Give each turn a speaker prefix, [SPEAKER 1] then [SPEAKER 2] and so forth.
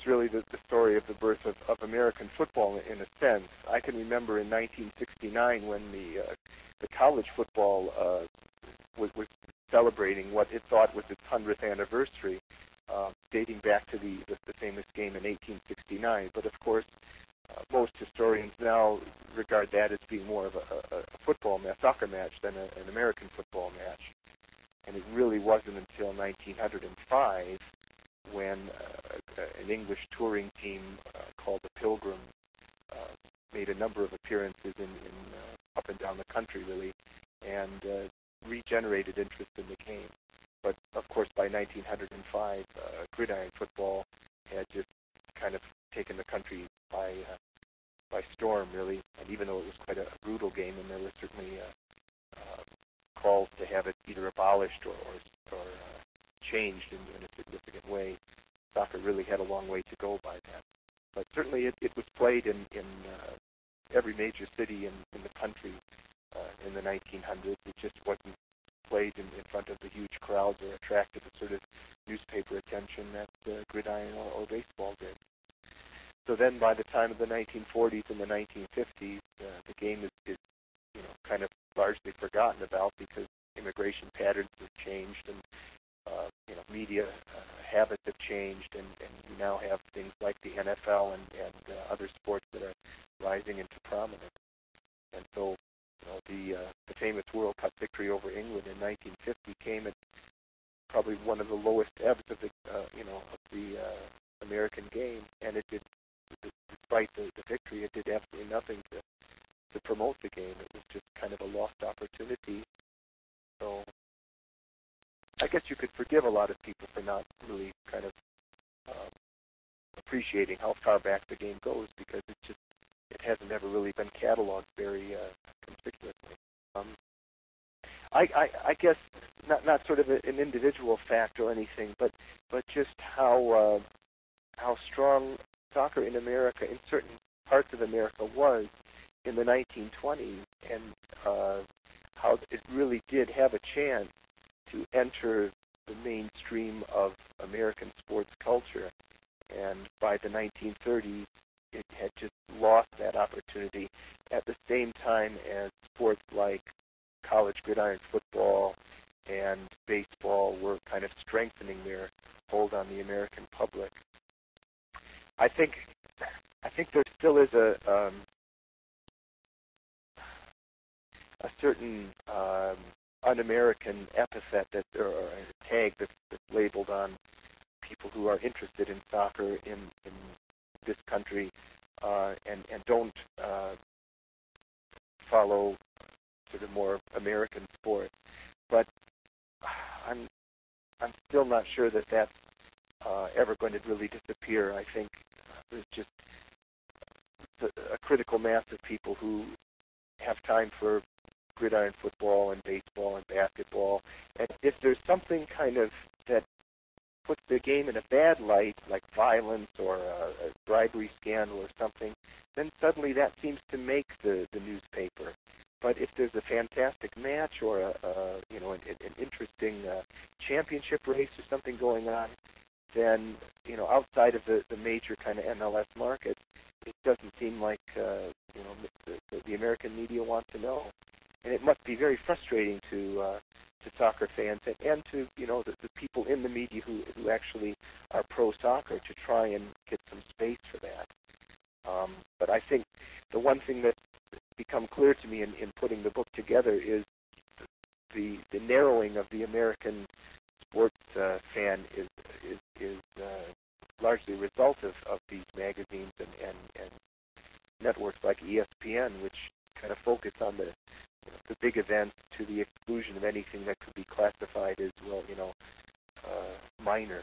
[SPEAKER 1] was really the story of the birth of American football in a sense. I can remember in 1969 when the college football was celebrating what it thought was its 100th anniversary, dating back to the famous game in 1869. But of course, most historians now regard that as being more of a football match, soccer match, than an American football match. And it really wasn't until 1905 when an English touring team called the Pilgrims made a number of appearances in up and down the country, really, and regenerated interest in the game. But of course, by 1905, gridiron football had just kind of taken the country by storm, really. And even though it was quite a brutal game, and there were certainly calls to have it either abolished or changed in a significant way, soccer really had a long way to go by then. But certainly it was played in every major city in the country in the 1900s. It just wasn't played in front of the huge crowds or attracted the sort of newspaper attention that gridiron or baseball did. So then by the time of the 1940s and the 1950s, the game is kind of largely forgotten about because immigration patterns have changed and media habits have changed, and we now have things like the NFL and other sports that are rising into prominence. And so the famous World Cup victory over England in 1950 came at probably one of the lowest ebbs of the American game, and it did, despite the victory, it did absolutely nothing to promote the game. It was just kind of a lost opportunity. So I guess you could forgive a lot of people for not really kind of appreciating how far back the game goes, because it hasn't ever really been cataloged very conspicuously. I guess not sort of an individual fact or anything, but just how strong soccer in America, in certain parts of America, was in the 1920s, and how it really did have a chance to enter the mainstream of American sports culture. And by the 1930s, it had just lost that opportunity at the same time as sports like college gridiron football and baseball were kind of strengthening their hold on the American public. I think there still is a certain un-American epithet or a tag that's labeled on people who are interested in soccer in this country and don't follow sort of more American sports. But I'm still not sure that that's ever going to really disappear. I think there's just a critical mass of people who have time for gridiron football and baseball and basketball. And if there's something kind of that puts the game in a bad light, like violence or a bribery scandal or something, then suddenly that seems to make the newspaper. But if there's a fantastic match or an interesting championship race or something going on, then outside of the major kind of MLS market, it doesn't seem like the American media want to know. And it must be very frustrating to soccer fans and to the people in the media who actually are pro soccer to try and get some space for that. But I think the one thing that's become clear to me in putting the book together is the narrowing of the American sports fan is largely a result of these magazines and networks like ESPN, which kind of focus on the big events to the exclusion of anything that could be classified as minor.